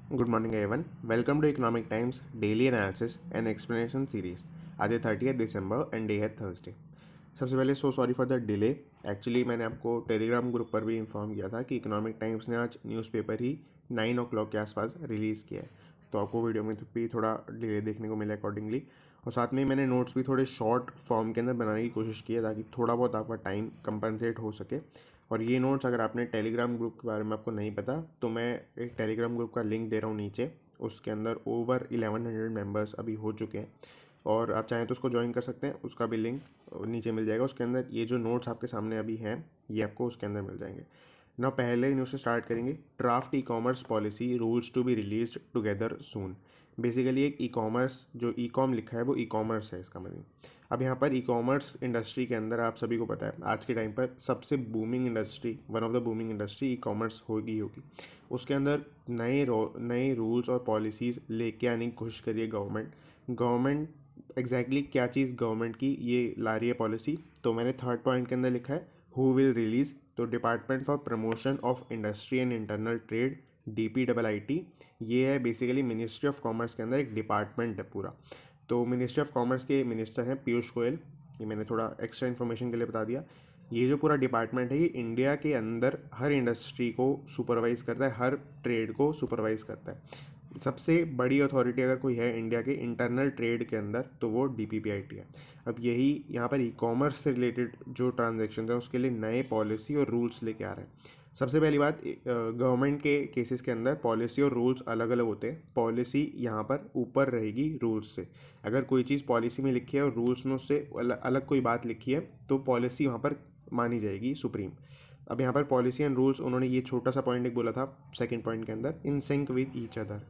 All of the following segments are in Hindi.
Good morning, everyone. Welcome to Economic Times Daily Analysis and Explanation Series. आज है 30 दिसंबर एंड डे है थर्सडे। सबसे पहले sorry for the delay. Actually मैंने आपको टेलीग्राम ग्रुप पर भी इन्फॉर्म किया था कि इकोनॉमिक टाइम्स ने आज न्यूज़पेपर ही 9 o'clock के आसपास रिलीज़ किया है, तो आपको वीडियो में भी थोड़ा डिले देखने को मिला अकॉर्डिंगली। और साथ में मैंने नोट्स भी थोड़े शॉर्ट फॉर्म के अंदर बनाने की कोशिश की है ताकि थोड़ा बहुत आपका टाइम कंपनसेट हो सके। और ये नोट्स अगर आपने टेलीग्राम ग्रुप के बारे में आपको नहीं पता तो मैं एक टेलीग्राम ग्रुप का लिंक दे रहा हूँ नीचे। उसके अंदर ओवर 1100 मेंबर्स अभी हो चुके हैं और आप चाहें तो उसको ज्वाइन कर सकते हैं, उसका भी लिंक नीचे मिल जाएगा। उसके अंदर ये जो नोट्स आपके सामने अभी हैं ये आपको उसके अंदर मिल जाएंगे ना। पहले न्यूज़ से स्टार्ट करेंगे। Draft e commerce policy rules to be release together soon. Basically एक ई कॉमर्स जो ई कॉम लिखा है वो ई कॉमर्स है इसका मतलब। अब यहाँ पर ई कॉमर्स इंडस्ट्री के अंदर आप सभी को पता है आज के टाइम पर सबसे booming industry, one of the booming industry e commerce होगी। उसके अंदर नए रूल्स और पॉलिसीज़ लेके आने की कोशिश करिए गवर्नमेंट एग्जैक्टली क्या चीज़ गवर्नमेंट की ये ला रही है पॉलिसी। तो मैंने थर्ड पॉइंट के अंदर लिखा है हु विल रिलीज। तो department for promotion of industry and internal trade, DPIIT, ये है बेसिकली मिनिस्ट्री ऑफ कॉमर्स के अंदर एक डिपार्टमेंट है पूरा। तो मिनिस्ट्री ऑफ कॉमर्स के मिनिस्टर हैं पीयूष गोयल। ये मैंने थोड़ा एक्स्ट्रा इन्फॉर्मेशन के लिए बता दिया। ये जो पूरा डिपार्टमेंट है ये इंडिया के अंदर हर इंडस्ट्री को सुपरवाइज करता है, हर ट्रेड को सुपरवाइज करता है। सबसे बड़ी अथॉरिटी अगर कोई है इंडिया के इंटरनल ट्रेड के अंदर तो वो DPIIT है। अब यही यहाँ पर ई कॉमर्स से रिलेटेड जो ट्रांजेक्शन है उसके लिए नए पॉलिसी और रूल्स लेके आ रहे हैं। सबसे पहली बात, गवर्नमेंट के केसेस के अंदर पॉलिसी और रूल्स अलग अलग होते हैं। पॉलिसी यहाँ पर ऊपर रहेगी रूल्स से। अगर कोई चीज़ पॉलिसी में लिखी है और रूल्स में उससे अलग कोई बात लिखी है तो पॉलिसी वहाँ पर मानी जाएगी सुप्रीम। अब यहाँ पर पॉलिसी एंड रूल्स उन्होंने ये छोटा सा पॉइंट एक बोला था सेकंड पॉइंट के अंदर, in sync with each other.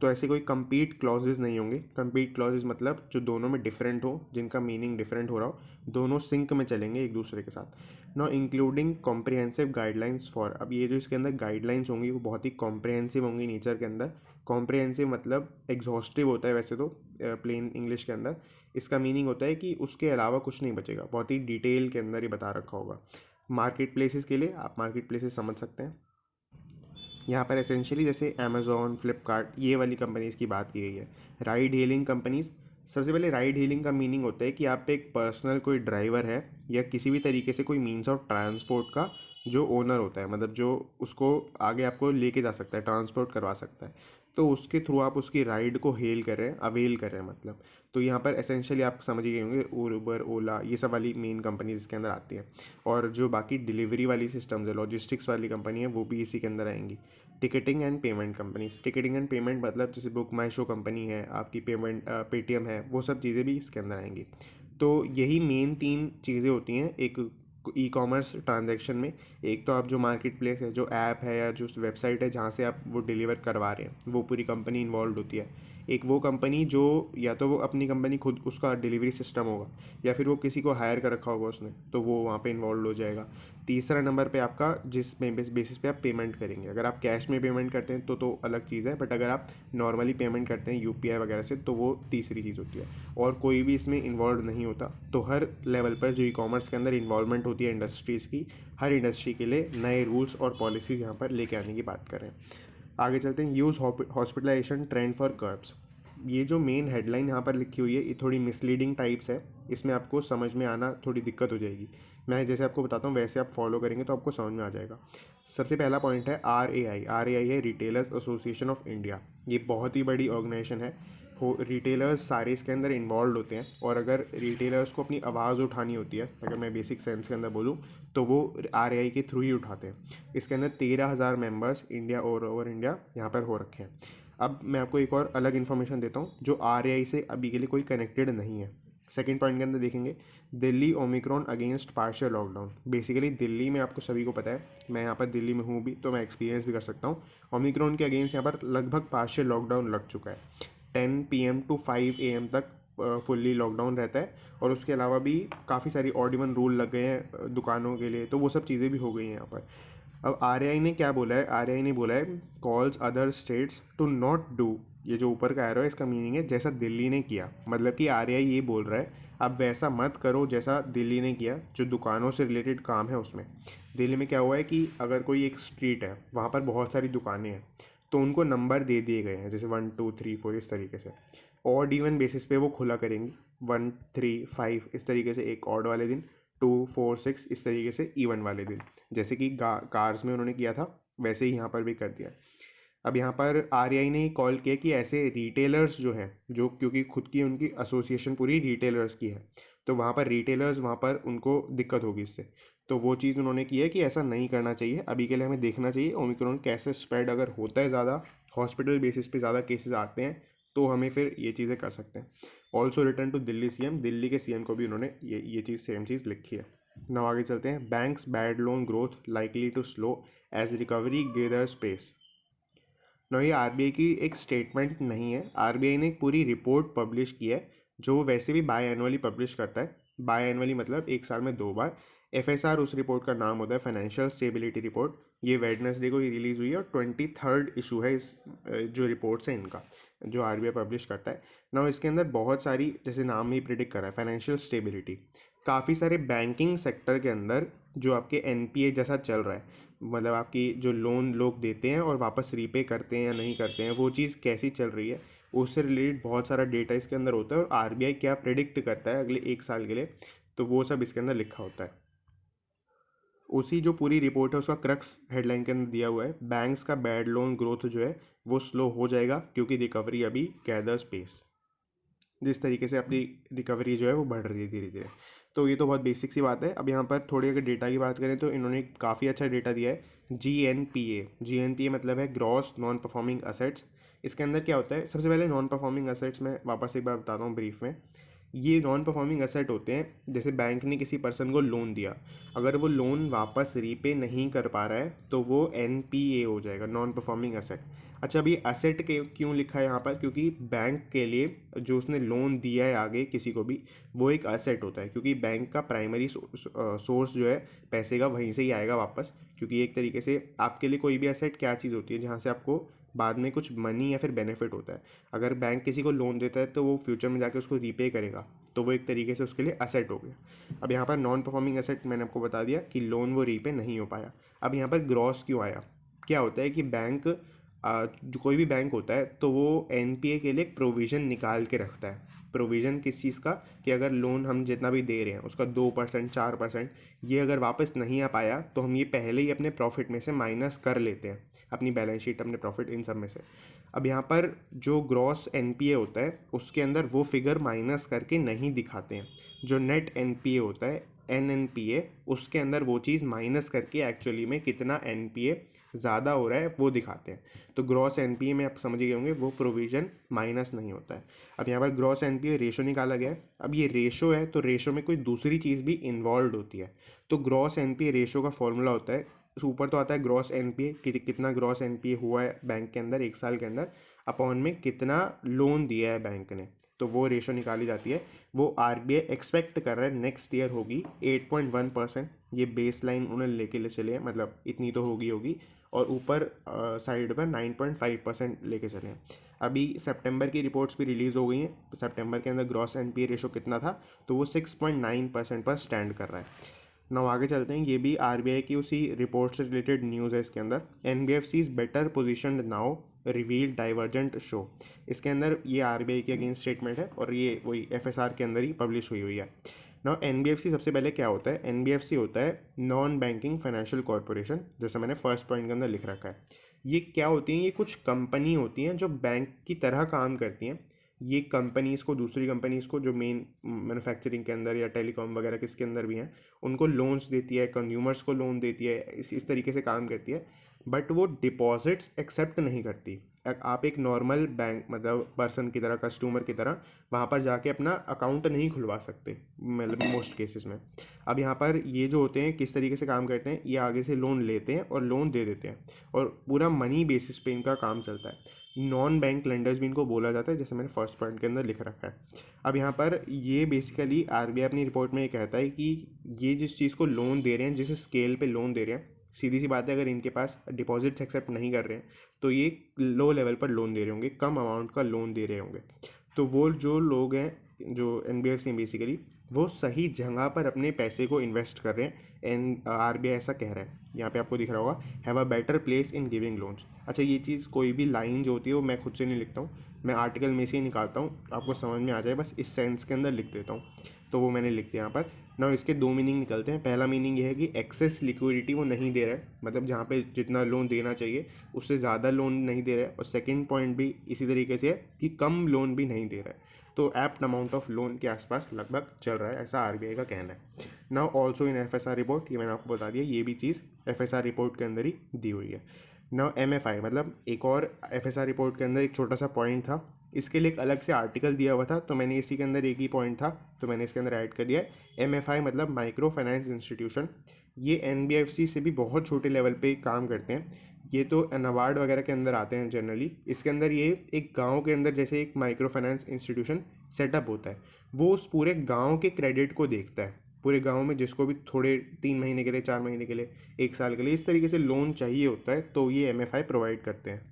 तो ऐसे कोई कंपीट क्लॉजेज नहीं होंगे। कंपीट क्लॉजेज मतलब जो दोनों में डिफरेंट हो, जिनका मीनिंग डिफरेंट हो रहा हो, दोनों सिंक में चलेंगे एक दूसरे के साथ। Know including comprehensive guidelines for. अब ये जो इसके अंदर गाइडलाइंस होंगी वो बहुत ही कॉम्प्रिहेंसिव होंगी नेचर के अंदर। कॉम्प्रिहेंसिव मतलब एग्जॉस्टिव होता है वैसे तो प्लेन इंग्लिश के अंदर। इसका मीनिंग होता है कि उसके अलावा कुछ नहीं बचेगा, बहुत ही डिटेल के अंदर ही बता रखा होगा। मार्केट प्लेसेस के लिए आप मार्केट प्लेसेस समझ सकते हैं। यहाँ पर एसेंशियली जैसे अमेज़ॉन, फ्लिपकार्ट, ये वाली कंपनीज़ की बात की गई है। Ride hailing companies. सबसे पहले राइड हेलिंग का मीनिंग होता है कि आप एक पर्सनल कोई ड्राइवर है या किसी भी तरीके से कोई मीन्स ऑफ ट्रांसपोर्ट का जो ओनर होता है, मतलब जो उसको आगे आपको लेके जा सकता है, ट्रांसपोर्ट करवा सकता है, तो उसके थ्रू आप उसकी राइड को हेल कर रहे हैं, अवेल कर रहे हैं मतलब। तो यहाँ पर एसेंशियली आप समझ ही गए होंगे उबर, ओला, ये सब वाली मेन कंपनीज इसके अंदर आती हैं। और जो बाकी डिलीवरी वाली सिस्टम्स है, लॉजिस्टिक्स वाली कंपनी है, वो भी इसी के अंदर आएंगी। Ticketing and payment companies. Ticketing and payment मतलब जैसे बुक माई शो कंपनी है आपकी, पेमेंट पेटीएम है, वो सब चीज़ें भी इसके अंदर आएंगी। तो यही मेन तीन चीज़ें होती हैं एक ई कॉमर्स ट्रांजैक्शन में। एक तो आप जो मार्केट प्लेस है, जो ऐप है या जो वेबसाइट है जहाँ से आप वो डिलीवर करवा रहे हैं, वो पूरी कंपनी इन्वॉल्व होती है। एक वो कंपनी जो या तो वो अपनी कंपनी खुद उसका डिलीवरी सिस्टम होगा या फिर वो किसी को हायर कर रखा होगा उसने, तो वो वहाँ पे इन्वॉल्व हो जाएगा। तीसरा नंबर पे आपका जिस बेसिस पे आप पेमेंट करेंगे, अगर आप कैश में पेमेंट करते हैं तो अलग चीज़ है, बट अगर आप नॉर्मली पेमेंट करते हैं UPI वगैरह से तो वो तीसरी चीज़ होती है। और कोई भी इसमें इन्वॉल्व नहीं होता। तो हर लेवल पर जो ई कॉमर्स के अंदर इन्वॉल्वमेंट होती है इंडस्ट्रीज़ की, हर इंडस्ट्री के लिए नए रूल्स और पॉलिसीज़ यहाँ पर लेके आने की बात करें। आगे चलते हैं। Use hospitalisation trend for curbs. ये जो मेन हेडलाइन यहाँ पर लिखी हुई है ये थोड़ी मिसलीडिंग टाइप्स है, इसमें आपको समझ में आना थोड़ी दिक्कत हो जाएगी। मैं जैसे आपको बताता हूँ वैसे आप फॉलो करेंगे तो आपको समझ में आ जाएगा। सबसे पहला पॉइंट है RAI है रिटेलर्स एसोसिएशन ऑफ इंडिया। ये बहुत ही बड़ी ऑर्गेनाइजेशन है। रिटेलर्स सारे इसके अंदर इन्वॉल्व होते हैं और अगर रिटेलर्स को अपनी आवाज़ उठानी होती है, अगर मैं बेसिक सेंस के अंदर बोलूँ, तो वो RAI के थ्रू ही उठाते हैं। इसके अंदर 13,000 मेंबर्स इंडिया और ओवर इंडिया यहाँ पर हो रखे हैं। अब मैं आपको एक और अलग इन्फॉर्मेशन देता हूँ जो RAI से अभी के लिए कोई कनेक्टेड नहीं है। सेकेंड पॉइंट के अंदर देखेंगे Delhi Omicron against partial lockdown. Basically Delhi में आपको सभी को पता है, मैं यहाँ पर दिल्ली में हूँ भी तो मैं एक्सपीरियंस भी कर सकता हूँ, ओमिक्रॉन के अगेंस्ट यहाँ पर लगभग पार्शियल लॉकडाउन लग चुका है। 10 PM टू 5 AM तक फुल्ली लॉकडाउन रहता है और उसके अलावा भी काफ़ी सारी ऑड इवन रूल लग गए हैं दुकानों के लिए, तो वो सब चीज़ें भी हो गई हैं यहाँ पर। अब RAI ने क्या बोला है, RAI ने बोला है calls other states to not do. ये जो ऊपर का एरो है इसका मीनिंग है जैसा दिल्ली ने किया, मतलब कि RAI ये बोल रहा है आप वैसा मत करो जैसा दिल्ली ने किया जो दुकानों से रिलेटेड काम है उसमें। दिल्ली में क्या हुआ है कि अगर कोई एक स्ट्रीट है वहाँ पर बहुत सारी दुकानें हैं, तो उनको नंबर दे दिए गए हैं, जैसे 1 2 3 4 इस तरीके से। ऑड इवन बेसिस पे वो खुला करेंगी, 1 3 5 इस तरीके से एक ऑड वाले दिन, 2 4 6 इस तरीके से इवन वाले दिन, जैसे कि कार्स में उन्होंने किया था वैसे ही यहाँ पर भी कर दिया। अब यहाँ पर आरबीआई ने कॉल किया कि ऐसे रिटेलर्स जो हैं, जो क्योंकि खुद की उनकी एसोसिएशन पूरी रिटेलर्स की है, तो वहाँ पर रिटेलर्स वहाँ पर उनको दिक्कत होगी इससे। तो वो चीज़ उन्होंने की है कि ऐसा नहीं करना चाहिए, अभी के लिए हमें देखना चाहिए ओमिक्रॉन कैसे स्प्रेड अगर होता है ज़्यादा, हॉस्पिटल बेसिस पे ज़्यादा केसेस आते हैं, तो हमें फिर ये चीज़ें कर सकते हैं। Also return to Delhi CM, Delhi के सीएम को भी उन्होंने ये चीज़ सेम चीज़ लिखी है। नाउ आगे चलते हैं। Banks bad loan growth likely to slow as recovery gathers pace. No, ये आरबीआई की एक स्टेटमेंट नहीं है, आरबीआई ने एक पूरी रिपोर्ट पब्लिश की है, जो वैसे भी बाय एनुअली पब्लिश करता है। बाय एनुअली मतलब एक साल में 2 बार। एफएसआर उस रिपोर्ट का नाम होता है, फाइनेंशियल स्टेबिलिटी रिपोर्ट। ये वेडनेसडे को ही रिलीज़ हुई है और 23rd इशू है इस जो रिपोर्ट्स हैं इनका, जो आरबीआई पब्लिश करता है ना। इसके अंदर बहुत सारी, जैसे नाम ही प्रिडिक्ट करा है, फाइनेंशियल स्टेबिलिटी, काफ़ी सारे बैंकिंग सेक्टर के अंदर जो आपके एनपीए जैसा चल रहा है, मतलब आपकी जो लोन लोग देते हैं और वापस रीपे करते हैं या नहीं करते हैं, वो चीज़ कैसी चल रही है, उससे रिलेटेड बहुत सारा डेटा इसके अंदर होता है। और आरबीआई क्या प्रिडिक्ट करता है अगले एक साल के लिए, तो वो सब इसके अंदर लिखा होता है। उसी जो पूरी रिपोर्ट है उसका क्रक्स हेडलाइन के अंदर दिया हुआ है, बैंक्स का बैड लोन ग्रोथ जो है वो स्लो हो जाएगा क्योंकि रिकवरी अभी गैदर्स पेस। जिस तरीके से अपनी रिकवरी जो है वो बढ़ रही है धीरे धीरे। तो ये तो बहुत बेसिक सी बात है। अब यहाँ पर थोड़ी अगर डेटा की बात करें तो इन्होंने काफ़ी अच्छा डेटा दिया है। जी एन पी ए मतलब है ग्रॉस नॉन परफॉर्मिंग असेट्स। इसके अंदर क्या होता है, सबसे पहले नॉन परफॉर्मिंग असेट्स में वापस एक बार बताता हूँ ब्रीफ में। ये नॉन परफॉर्मिंग असेट होते हैं, जैसे बैंक ने किसी पर्सन को लोन दिया, अगर वो लोन वापस रीपे नहीं कर पा रहा है तो वो एनपीए हो जाएगा, नॉन परफॉर्मिंग असेट। अच्छा, अभी असेट के क्यों लिखा है यहाँ पर, क्योंकि बैंक के लिए जो उसने लोन दिया है आगे किसी को भी, वो एक असेट होता है, क्योंकि बैंक का प्राइमरी सोर्स जो है पैसे का वहीं से ही आएगा वापस। क्योंकि एक तरीके से आपके लिए कोई भी असेट क्या चीज़ होती है, जहाँ से आपको बाद में कुछ मनी या फिर बेनिफिट होता है। अगर बैंक किसी को लोन देता है तो वो फ्यूचर में जाके उसको रीपे करेगा, तो वो एक तरीके से उसके लिए असेट हो गया। अब यहाँ पर नॉन परफॉर्मिंग असेट मैंने आपको बता दिया कि लोन वो रीपे नहीं हो पाया। अब यहाँ पर ग्रॉस क्यों आया, क्या होता है कि बैंक जो कोई भी बैंक होता है तो वो एनपीए के लिए एक प्रोविज़न निकाल के रखता है। प्रोविज़न किस चीज़ का, कि अगर लोन हम जितना भी दे रहे हैं उसका 2% 4%, ये अगर वापस नहीं आ पाया तो हम ये पहले ही अपने प्रॉफिट में से माइनस कर लेते हैं, अपनी बैलेंस शीट, अपने प्रॉफिट, इन सब में से। अब यहाँ पर जो ग्रॉस एनपीए होता है उसके अंदर वो फिगर माइनस करके नहीं दिखाते हैं। जो नेट एनपीए होता है, एनएनपीए, उसके अंदर वो चीज़ माइनस करके एक्चुअली में कितना एनपीए ज़्यादा हो रहा है वो दिखाते हैं। तो ग्रॉस एनपीए में आप समझ गए होंगे वो प्रोविज़न माइनस नहीं होता है। अब यहाँ पर ग्रॉस एनपीए रेशो निकाला गया है। अब ये रेशो है तो रेशो में कोई दूसरी चीज़ भी इन्वॉल्व होती है। तो ग्रॉस एनपीए रेशो का फॉर्मूला होता है, ऊपर तो आता है ग्रॉस एनपीए कि कितना ग्रॉस एनपीए हुआ है बैंक के अंदर एक साल के अंदर, अपॉन में कितना लोन दिया है बैंक ने, तो वो रेशो निकाली जाती है। वो आरबीआई एक्सपेक्ट कर रहा है नेक्स्ट ईयर होगी 8.1%। ये बेस लाइन उन्होंने लेके चले हैं, मतलब इतनी तो होगी और ऊपर साइड पर 9.5% लेके चले हैं। अभी सितंबर की रिपोर्ट्स भी रिलीज़ हो गई हैं। सितंबर के अंदर ग्रॉस एनपीए रेशो कितना था, तो वो 6.9% पर स्टैंड कर रहा है। नाउ आगे चलते हैं, ये भी आरबीआई की उसी रिपोर्ट से रिलेटेड न्यूज़ है। इसके अंदर NBFC is better position now reveal divergent show. इसके अंदर ये आरबीआई के अगेंस्ट स्टेटमेंट है और ये वही एफएसआर के अंदर ही पब्लिश हुई है। नाउ एनबीएफसी सबसे पहले क्या होता है, एनबीएफसी होता है नॉन बैंकिंग फाइनेंशियल कॉरपोरेशन, जैसे मैंने फर्स्ट पॉइंट के अंदर लिख रखा है। ये क्या होती हैं, ये कुछ कंपनी होती हैं जो बैंक की तरह काम करती हैं। ये कंपनीज़ को, दूसरी कंपनीज़ को जो मेन मैन्युफैक्चरिंग के अंदर या टेलीकॉम वगैरह किसके अंदर भी हैं, उनको लोन्स देती है, कंज्यूमर्स को लोन देती है, इस तरीके से काम करती है। बट वो डिपॉजिट्स एक्सेप्ट नहीं करती। आप एक नॉर्मल बैंक मतलब पर्सन की तरह, कस्टमर की तरह वहाँ पर जाके अपना अकाउंट नहीं खुलवा सकते, मतलब मोस्ट केसेस में। अब यहाँ पर ये जो होते हैं किस तरीके से काम करते हैं, ये आगे से लोन लेते हैं और लोन दे देते हैं और पूरा मनी बेसिस पे इनका काम चलता है। नॉन बैंक लेंडर्स भी इनको बोला जाता है, जैसे मैंने फर्स्ट पॉइंट के अंदर लिख रखा है। अब यहाँ पर ये बेसिकली आरबीआई अपनी रिपोर्ट में ये कहता है कि ये जिस चीज़ को लोन दे रहे हैं, जिस स्केल पे लोन दे रहे हैं, सीधी सी बात है, अगर इनके पास डिपॉजिट्स एक्सेप्ट नहीं कर रहे हैं तो ये लो लेवल पर लोन दे रहे होंगे, कम अमाउंट का लोन दे रहे होंगे। तो वो जो लोग हैं, जो एनबीएफसी बेसिकली वो सही जगह पर अपने पैसे को इन्वेस्ट कर रहे हैं। एंड आरबीआई ऐसा कह रहा है, यहाँ पे आपको दिख रहा होगा, have a better place in giving loans. अच्छा, ये चीज़ कोई भी लाइन जो होती है वो मैं खुद से नहीं लिखता हूँ, मैं आर्टिकल में से ही निकालता हूँ, आपको समझ में आ जाए बस इस सेंस के अंदर लिख देता हूँ। तो वो मैंने लिख दिया यहाँ पर ना। इसके दो मीनिंग निकलते हैं। पहला मीनिंग ये है कि एक्सेस लिक्विडिटी वो नहीं दे रहा है, मतलब जहाँ पे जितना लोन देना चाहिए उससे ज़्यादा लोन नहीं दे रहा है। और सेकंड पॉइंट भी इसी तरीके से है कि कम लोन भी नहीं दे रहा है। तो एप्ट अमाउंट ऑफ लोन के आसपास लगभग चल रहा है, ऐसा आरबीआई का कहना है। Now also in FSR report, ये मैंने आपको बता दिया, ये भी चीज़ एफएसआर रिपोर्ट के अंदर ही दी हुई है। नाउ एमएफआई मतलब एक और एफएसआर रिपोर्ट के अंदर एक छोटा सा पॉइंट था, इसके लिए एक अलग से आर्टिकल दिया हुआ था, तो मैंने इसी के अंदर एक ही पॉइंट था तो मैंने इसके अंदर ऐड कर दिया है। एमएफआई मतलब माइक्रो फाइनेंस इंस्टीट्यूशन, ये एनबीएफसी से भी बहुत छोटे लेवल पे काम करते हैं। ये तो नाबार्ड वगैरह के अंदर आते हैं जनरली। इसके अंदर ये एक गांव के अंदर जैसे एक माइक्रो फाइनेंस इंस्टीट्यूशन सेटअप होता है, वो उस पूरे गांव के क्रेडिट को देखता है। पूरे गांव में जिसको भी थोड़े 3 महीने के लिए, 4 महीने के लिए, 1 साल के लिए इस तरीके से लोन चाहिए होता है, तो ये एमएफआई प्रोवाइड करते हैं।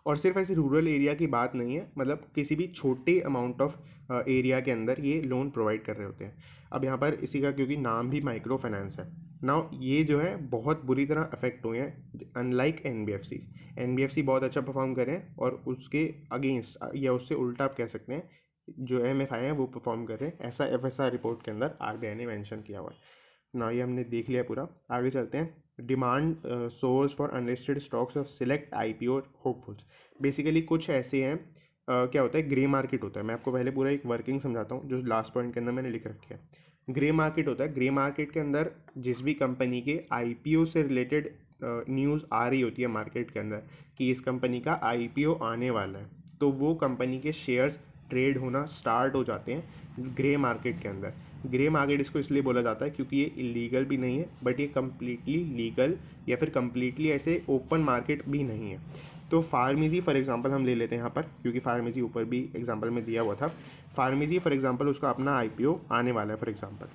और सिर्फ ऐसे रूरल एरिया की बात नहीं है, मतलब किसी भी छोटे अमाउंट ऑफ एरिया के अंदर ये लोन प्रोवाइड कर रहे होते हैं। अब यहाँ पर इसी का क्योंकि नाम भी माइक्रो फाइनेंस है, नाउ ये जो है बहुत बुरी तरह अफेक्ट हुए हैं अनलाइक एनबीएफसी। एनबीएफसी बहुत अच्छा परफॉर्म कर रहे हैं और उसके अगेंस्ट या उससे उल्टा आप कह सकते हैं जो एमएफआई है वो परफॉर्म कर रहे हैं, ऐसा एफएसआर रिपोर्ट के अंदर आरबीआई ने मेंशन किया हुआ है ना। ये हमने देख लिया पूरा, आगे चलते हैं। Demand source for unlisted stocks of select IPO hopefuls. Basically कुछ ऐसे हैं क्या होता है, ग्रे मार्केट होता है। मैं आपको पहले पूरा एक वर्किंग समझाता हूँ जो लास्ट पॉइंट के अंदर मैंने लिख रखी है। ग्रे मार्केट होता है, ग्रे मार्केट के अंदर जिस भी कंपनी के आईपीओ से रिलेटेड न्यूज़ आ रही होती है मार्केट के अंदर कि इस कंपनी का आईपीओ आने वाला है, तो वो कंपनी के शेयर्स ट्रेड होना स्टार्ट हो जाते हैं ग्रे मार्केट के अंदर। ग्रे मार्केट इसको इसलिए बोला जाता है क्योंकि ये इलीगल भी नहीं है, बट ये कम्प्लीटली लीगल या फिर कम्प्लीटली ऐसे ओपन मार्केट भी नहीं है। तो फार्मेसी फॉर एग्जांपल हम ले लेते हैं यहाँ पर, क्योंकि फार्मेसी ऊपर भी एग्जांपल में दिया हुआ था। फार्मेसी फॉर एग्जांपल उसका अपना आईपीओ आने वाला है फॉर एग्जांपल,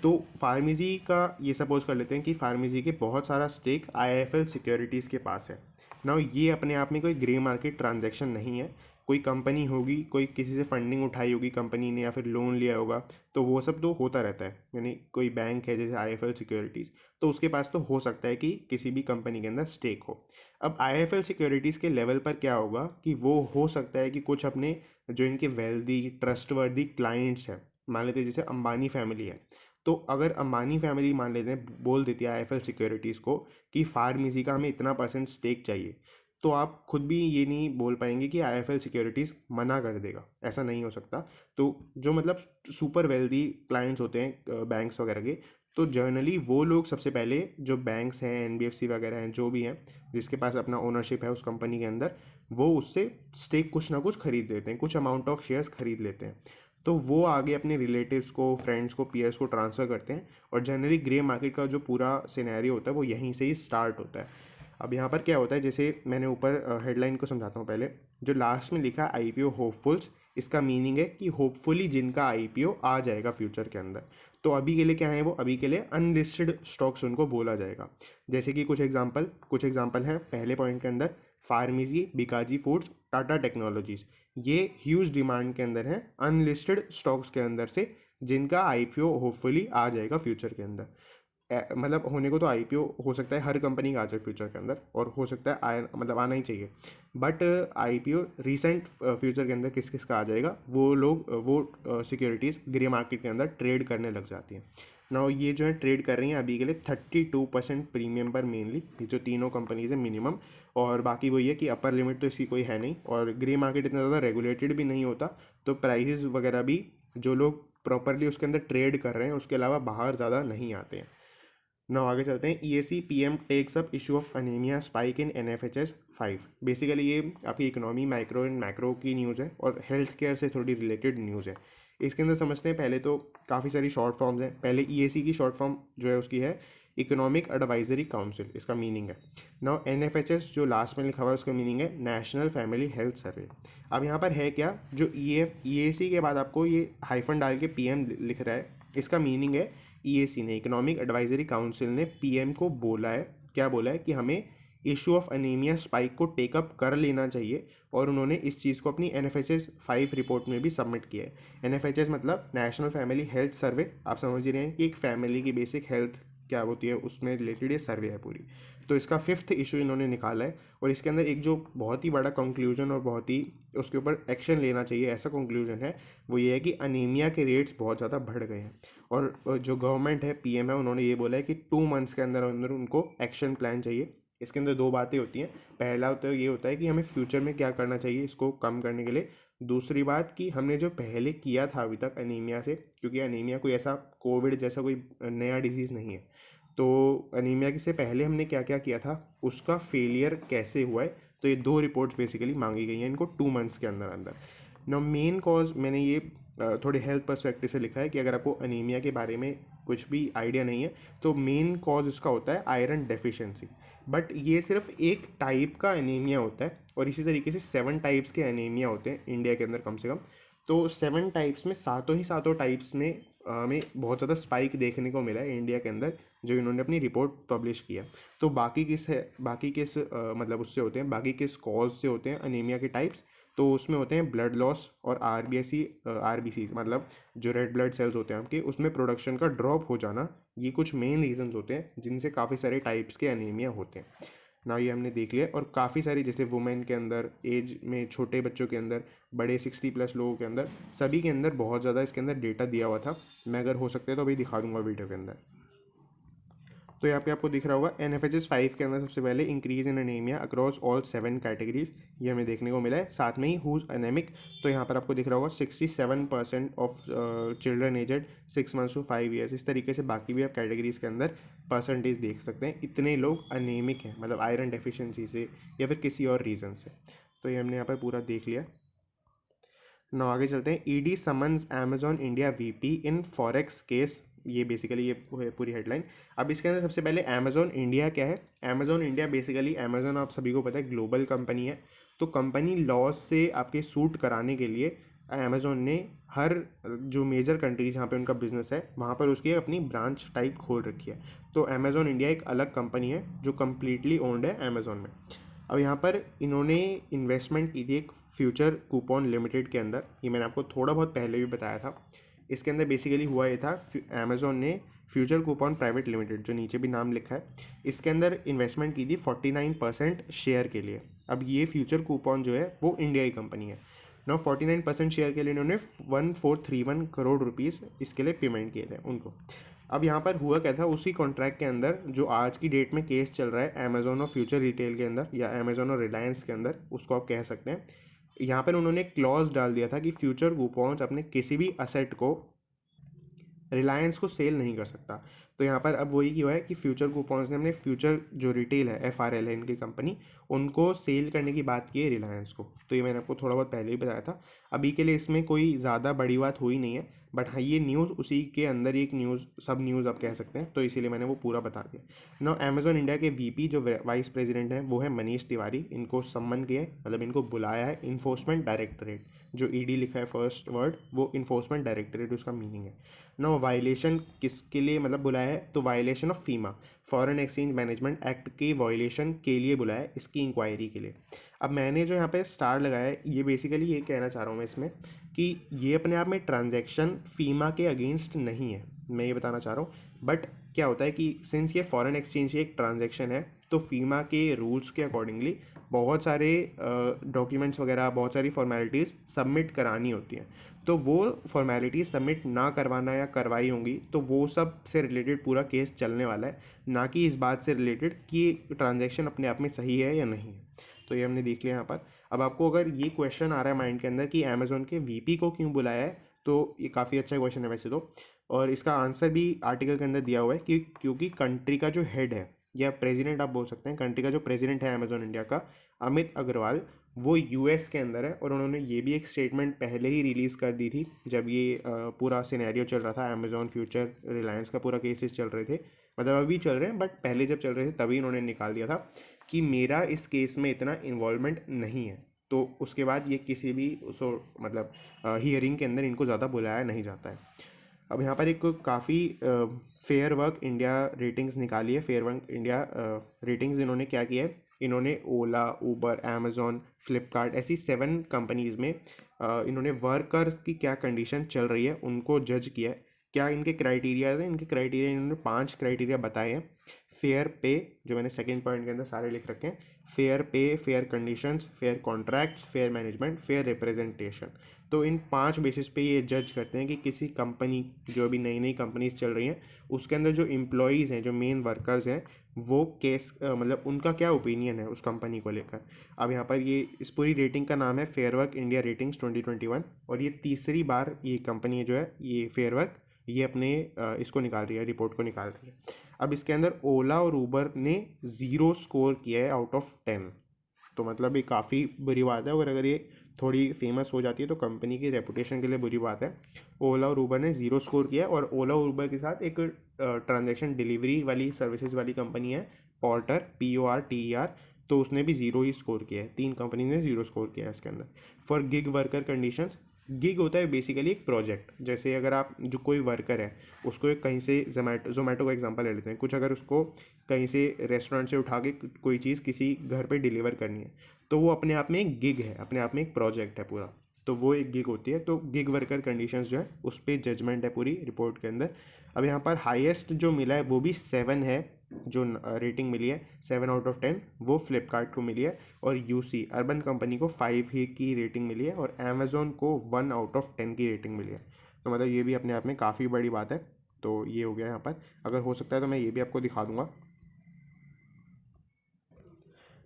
तो फार्मेसी का ये सपोज कर लेते हैं कि फार्मेसी के बहुत सारा स्टेक आईआईएफएल सिक्योरिटीज़ के पास है। नाउ ये अपने आप में कोई ग्रे मार्केट ट्रांजैक्शन नहीं है। कोई कंपनी होगी, कोई किसी से फंडिंग उठाई होगी कंपनी ने या फिर लोन लिया होगा, तो वो सब तो होता रहता है। यानी कोई बैंक है जैसे आईआईएफएल सिक्योरिटीज़, तो उसके पास तो हो सकता है कि किसी भी कंपनी के अंदर स्टेक हो। अब आईआईएफएल सिक्योरिटीज़ के लेवल पर क्या होगा कि वो हो सकता है कि कुछ अपने जो इनके वेल्दी ट्रस्टवर्दी क्लाइंट्स हैं, मान लेते हैं जैसे अंबानी फैमिली है, तो अगर अंबानी फैमिली मान लेते हैं बोल देती है आईएफएल सिक्योरिटीज़ को कि फार्मेसी का हमें इतना परसेंट स्टेक चाहिए, तो आप खुद भी ये नहीं बोल पाएंगे कि आईएफएल सिक्योरिटीज़ मना कर देगा, ऐसा नहीं हो सकता। तो जो मतलब सुपर वेल्दी क्लाइंट्स होते हैं बैंक्स वगैरह के, तो जनरली वो लोग सबसे पहले जो बैंक्स हैं, एनबीएफसी वगैरह हैं, जो भी हैं जिसके पास अपना ओनरशिप है उस कंपनी के अंदर, वो उससे स्टेक कुछ ना कुछ खरीद लेते हैं, कुछ अमाउंट ऑफ शेयर्स खरीद लेते हैं। तो वो आगे अपने रिलेटिव्स को, फ्रेंड्स को, पीयर्स को ट्रांसफ़र करते हैं। और जनरली ग्रे मार्केट का जो पूरा सिनेरियो होता है वो यहीं से ही स्टार्ट होता है। अब यहाँ पर क्या होता है, जैसे मैंने ऊपर हेडलाइन को समझाता हूँ पहले। जो लास्ट में लिखा है आईपीओ होपफुल्स, इसका मीनिंग है कि होपफुली जिनका आईपीओ आ जाएगा फ्यूचर के अंदर। तो अभी के लिए क्या है, वो अभी के लिए अनलिस्टेड स्टॉक्स उनको बोला जाएगा। जैसे कि कुछ एग्जांपल हैं पहले पॉइंट के अंदर, pharmacy, Bikaji foods, Tata technologies, ये ह्यूज डिमांड के अंदर हैं अनलिस्टेड स्टॉक्स के अंदर से, जिनका आईपीओ होपफुली आ जाएगा फ्यूचर के अंदर। मतलब होने को तो आईपीओ हो सकता है हर कंपनी का आ जाए फ्यूचर के अंदर, और हो सकता है मतलब आना ही चाहिए, बट आईपीओ रिसेंट फ्यूचर के अंदर किस किस का आ जाएगा, वो लोग वो सिक्योरिटीज़ ग्रे मार्केट के अंदर ट्रेड करने लग जाती हैं। नाउ ये जो है ट्रेड कर रही हैं अभी के लिए 32% प्रीमियम पर मेनली, ये जो तीनों कंपनीज है मिनिमम। और बाकी वही है कि अपर लिमिट तो इसकी कोई है नहीं, और ग्रे मार्केट इतना ज़्यादा रेगुलेटेड भी नहीं होता, तो प्राइसेस वगैरह भी जो लोग प्रॉपरली उसके अंदर ट्रेड कर रहे हैं उसके अलावा बाहर ज़्यादा नहीं आते हैं। नाउ आगे चलते हैं। EAC PM takes up issue of anaemia spike in NFHS 5। Basically ये आपकी इकोनॉमी माइक्रो एंड मैक्रो की न्यूज़ है और हेल्थ केयर से थोड़ी रिलेटेड न्यूज़ है। इसके अंदर समझते हैं पहले तो काफ़ी सारी शॉर्ट फॉर्म्स हैं। पहले ईएसी की शॉर्ट फॉर्म जो है उसकी है इकोनॉमिक एडवाइजरी काउंसिल, इसका मीनिंग है। नाउ एनएफएचएस जो लास्ट में लिखा हुआ है उसका मीनिंग है नेशनल फैमिली हेल्थ सर्वे। अब यहाँ पर है क्या, जो ईएसी के बाद आपको ये हाइफन डाल के पीएम लिख रहा है, इसका मीनिंग है ईएसी ने, इकोनॉमिक एडवाइजरी काउंसिल ने पीएम को बोला है, क्या बोला है कि हमें इशू ऑफ अनीमिया स्पाइक को टेकअप कर लेना चाहिए, और उन्होंने इस चीज़ को अपनी NFHS 5 रिपोर्ट में भी सबमिट किया है। NFHS मतलब नेशनल फैमिली हेल्थ सर्वे, आप समझ ही रहे हैं कि एक फैमिली की बेसिक हेल्थ क्या होती है, उसमें रिलेटेड ये सर्वे है पूरी। तो इसका 5th इशू इन्होंने निकाला है, और इसके अंदर एक जो बहुत ही बड़ा कंक्लूजन और बहुत ही उसके ऊपर एक्शन लेना चाहिए ऐसा कंक्लूजन है, वो ये है कि अनीमिया के रेट्स बहुत ज़्यादा बढ़ गए हैं। और जो गवर्नमेंट है, PM है, उन्होंने ये बोला है कि 2 मंथ्स के अंदर अंदर उनको एक्शन प्लान चाहिए। इसके अंदर दो बातें होती हैं। पहला तो ये होता है कि हमें फ्यूचर में क्या करना चाहिए इसको कम करने के लिए। दूसरी बात कि हमने जो पहले किया था अभी तक अनीमिया से, क्योंकि अनीमिया कोई ऐसा कोविड जैसा कोई नया डिजीज़ नहीं है, तो अनीमिया से पहले हमने क्या क्या किया था, उसका फेलियर कैसे हुआ है। तो ये दो रिपोर्ट्स बेसिकली मांगी गई हैं इनको 2 मंथ्स के अंदर अंदर। ना मेन कॉज मैंने ये थोड़े हेल्थ पर्सपेक्टिव से लिखा है कि अगर आपको अनीमिया के बारे में कुछ भी आइडिया नहीं है, तो मेन कॉज इसका होता है आयरन डेफिशिएंसी। बट ये सिर्फ एक टाइप का एनीमिया होता है, और इसी तरीके से 7 टाइप्स के एनीमिया होते हैं इंडिया के अंदर कम से कम। तो 7 टाइप्स में सातों ही सातों टाइप्स में हमें बहुत ज़्यादा स्पाइक देखने को मिला है इंडिया के अंदर, जो इन्होंने अपनी रिपोर्ट पब्लिश किया। तो बाकी किस है, बाकी किस मतलब उससे होते हैं, बाकी किस कॉज से होते हैं अनीमिया के टाइप्स। तो उसमें होते हैं ब्लड लॉस और RBC मतलब जो रेड ब्लड सेल्स होते हैं आपके, उसमें प्रोडक्शन का ड्रॉप हो जाना। ये कुछ मेन रीजंस होते हैं जिनसे काफ़ी सारे टाइप्स के अनीमिया होते हैं ना। ये हमने देख लिया, और काफ़ी सारी जैसे वुमेन के अंदर, एज में छोटे बच्चों के अंदर, बड़े 60+ लोगों के अंदर, सभी के अंदर बहुत ज़्यादा इसके अंदर डेटा दिया हुआ था। मैं अगर हो सकता है तो अभी दिखा दूंगा वीडियो के अंदर। तो यहाँ पे आपको दिख रहा होगा NFHS 5 के अंदर सबसे पहले increase in anaemia across all 7 categories, ये हमें देखने को मिला है। साथ में ही हुज एनेमिक, तो यहाँ पर आपको दिख रहा होगा 67% of children aged 6 months to 5 years. इस तरीके से बाकी भी आप कैटेगरीज के अंदर परसेंटेज देख सकते हैं, इतने लोग अनेमिक हैं, मतलब आयरन डेफिशिएंसी से या फिर किसी और रीज़न से। तो ये हमने यहाँ पर पूरा देख लिया। ना आगे चलते हैं। ED summons Amazon India VP इन फॉरेक्स केस, ये बेसिकली ये पूरी हेडलाइन। अब इसके अंदर सबसे पहले अमेजॉन इंडिया क्या है। अमेजॉन इंडिया बेसिकली, अमेजॉन आप सभी को पता है ग्लोबल कंपनी है। तो कंपनी लॉ से आपके सूट कराने के लिए अमेजॉन ने हर जो मेजर कंट्रीज जहाँ पे उनका बिजनेस है वहाँ पर उसकी अपनी ब्रांच टाइप खोल रखी है। तो अमेजॉन इंडिया एक अलग कंपनी है जो कम्प्लीटली ओन्ड है अमेजॉन में। अब यहाँ पर इन्होंने इन्वेस्टमेंट की थी एक फ्यूचर कूपन लिमिटेड के अंदर, ये मैंने आपको थोड़ा बहुत पहले भी बताया था। इसके अंदर बेसिकली हुआ ये था, अमेजोन ने फ्यूचर कूपन प्राइवेट लिमिटेड, जो नीचे भी नाम लिखा है, इसके अंदर इन्वेस्टमेंट की थी 49% शेयर के लिए। अब ये फ्यूचर कूपन जो है वो इंडिया की कंपनी है ना। 49% शेयर के लिए इन्होंने 1431 करोड़ रुपीज़ इसके लिए पेमेंट किए थे उनको। अब यहाँ पर हुआ क्या था, उसी कॉन्ट्रैक्ट के अंदर जो आज की डेट में केस चल रहा है अमेजोन और फ्यूचर रिटेल के अंदर, या अमेजोन और रिलायंस के अंदर, उसको आप कह सकते हैं। यहाँ पर उन्होंने एक क्लॉज डाल दिया था कि फ्यूचर कूपन्स अपने किसी भी असेट को रिलायंस को सेल नहीं कर सकता। तो यहाँ पर अब वही हुआ है कि फ्यूचर कूपन्स ने अपने फ्यूचर जो रिटेल है, FRL है इनकी कंपनी, उनको सेल करने की बात की है रिलायंस को। तो ये मैंने आपको थोड़ा बहुत पहले ही बताया था। अभी के लिए इसमें कोई ज़्यादा बड़ी बात हुई नहीं है, बट हाँ ये न्यूज़ उसी के अंदर एक न्यूज़, सब न्यूज़ आप कह सकते हैं, तो इसीलिए मैंने वो पूरा बता दिया। ना अमेजॉन इंडिया के VP जो वाइस प्रेसिडेंट हैं वो है मनीष तिवारी, इनको सम्मन किया है, मतलब इनको बुलाया है इन्फोर्समेंट डायरेक्टरेट। जो ED लिखा है फर्स्ट वर्ड, वो इन्फोर्समेंट डायरेक्टरेट उसका मीनिंग है। नो वायलेशन किसके लिए मतलब बुलाया है, तो violation of FEMA, foreign exchange management act की वायलेशन के लिए बुलाया है, इसकी इंक्वायरी के लिए। अब मैंने जो यहाँ पे स्टार लगाया है, ये बेसिकली ये कहना चाह रहा हूँ मैं इसमें कि ये अपने आप में ट्रांजैक्शन फीमा के अगेंस्ट नहीं है, मैं ये बताना चाह रहा हूँ। बट क्या होता है कि सिंस ये फॉरेन एक्सचेंज की एक ट्रांजैक्शन है, तो फीमा के रूल्स के अकॉर्डिंगली बहुत सारे डॉक्यूमेंट्स वगैरह, बहुत सारी फॉर्मेलिटीज़ सबमिट करानी होती हैं। तो वो फॉर्मेलिटीज़ सबमिट ना करवाना या करवाई होंगी, तो वो सब से रिलेटेड पूरा केस चलने वाला है, ना कि इस बात से रिलेटेड कि ट्रांजैक्शन अपने आप में सही है या नहीं है। तो ये हमने देख लिया यहाँ पर। अब आपको अगर ये क्वेश्चन आ रहा है माइंड के अंदर कि अमेजोन के VP को क्यों बुलाया है, तो ये काफ़ी अच्छा क्वेश्चन है वैसे तो, और इसका आंसर भी आर्टिकल के अंदर दिया हुआ है कि क्योंकि कंट्री का जो हेड है, या प्रेसिडेंट आप बोल सकते हैं, कंट्री का जो प्रेसिडेंट है अमेजोन इंडिया का, अमित अग्रवाल, वो US के अंदर है। और उन्होंने ये भी एक स्टेटमेंट पहले ही रिलीज़ कर दी थी जब ये पूरा सिनेरियो चल रहा था, अमेजोन फ्यूचर रिलायंस का पूरा केसेस चल रहे थे, मतलब अभी चल रहे हैं बट पहले जब चल रहे थे तभी इन्होंने निकाल दिया था कि मेरा इस केस में इतना इन्वॉल्वमेंट नहीं है। तो उसके बाद ये किसी भी मतलब हियरिंग के अंदर इनको ज़्यादा बुलाया नहीं जाता है। अब यहाँ पर एक काफ़ी फेयर वर्क इंडिया रेटिंग्स निकाली है। फेयर वर्क इंडिया रेटिंग्स इन्होंने क्या किया है, इन्होंने ओला, उबर, अमेज़ॉन, फ्लिपकार्ट ऐसी 7 कंपनीज़ में इन्होंने वर्कर्स की क्या कंडीशन चल रही है उनको जज किया है। क्या इनके क्राइटेरियाज हैं, इनके क्राइटेरिया इन्होंने 5 क्राइटेरिया बताए हैं। फेयर पे, जो मैंने सेकंड पॉइंट के अंदर सारे लिख रखे हैं, फेयर पे, fair conditions, fair contracts, fair management, fair representation. तो इन 5 बेसिस पे ये जज करते हैं कि किसी कंपनी, जो अभी नई नई कंपनीज चल रही हैं, उसके अंदर जो एम्प्लॉयज़ हैं, जो मेन वर्कर्स हैं, वो मतलब उनका क्या ओपिनियन है उस कंपनी को लेकर। अब यहाँ पर ये इस पूरी रेटिंग का नाम है फेयर वर्क इंडिया रेटिंग्स 2021, और ये तीसरी बार ये कंपनी जो है, ये फेयर वर्क, ये अपने इसको निकाल रही है, रिपोर्ट को निकाल रही है। अब इसके अंदर ओला और उबर ने 0 स्कोर किया है आउट ऑफ 10। तो मतलब ये काफ़ी बुरी बात है, और अगर ये थोड़ी फेमस हो जाती है तो कंपनी की रेपुटेशन के लिए बुरी बात है। ओला और उबर ने 0 स्कोर किया है, और ओला और उबर के साथ एक ट्रांजैक्शन डिलीवरी वाली सर्विसेज वाली कंपनी है, पोर्टर, PORTER, तो उसने भी 0 ही स्कोर किया है। 3 कंपनी ने 0 स्कोर किया है इसके अंदर। For gig worker conditions, gig होता है बेसिकली एक प्रोजेक्ट। जैसे अगर आप जो कोई वर्कर है उसको एक कहीं से जोमेटो का एग्जांपल ले लेते हैं, कुछ अगर उसको कहीं से रेस्टोरेंट से उठा के कोई चीज़ किसी घर पे डिलीवर करनी है, तो वो अपने आप में एक गिग है, अपने आप में एक प्रोजेक्ट है पूरा, तो वो एक गिग होती है। तो गिग वर्कर कंडीशंस जो है उस पर जजमेंट है पूरी रिपोर्ट के अंदर। अब यहाँ पर हाईएस्ट जो मिला है वो भी 7 है, जो रेटिंग मिली है 7 आउट ऑफ 10, वो फ्लिपकार्ट को मिली है, और यूसी अर्बन कंपनी को 5 ही की रेटिंग मिली है, और अमेज़ॉन को 1 आउट ऑफ 10 की रेटिंग मिली है। तो मतलब ये भी अपने आप में काफ़ी बड़ी बात है। तो ये हो गया यहाँ पर। अगर हो सकता है तो मैं ये भी आपको दिखा दूंगा।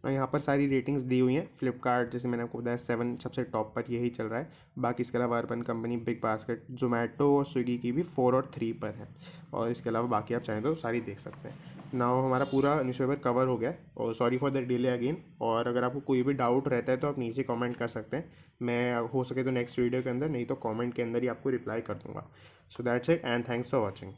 और यहाँ पर सारी रेटिंग्स दी हुई हैं। फ्लिपकार्ट, जैसे मैंने आपको बताया, 7 सबसे टॉप पर यही चल रहा है। बाकी इसके अलावा urban company, big basket, Zomato और स्विगी की भी 4 और 3 पर है। और इसके अलावा बाकी आप चाहें तो सारी देख सकते हैं। नाउ हमारा पूरा न्यूज़पेपर कवर हो गया है, और sorry for the delay again. और अगर आपको कोई भी डाउट रहता है तो आप नीचे कमेंट कर सकते हैं, मैं हो सके तो नेक्स्ट वीडियो के अंदर, नहीं तो कमेंट के अंदर ही आपको रिप्लाई कर दूंगा। So that's it, and thanks for watching.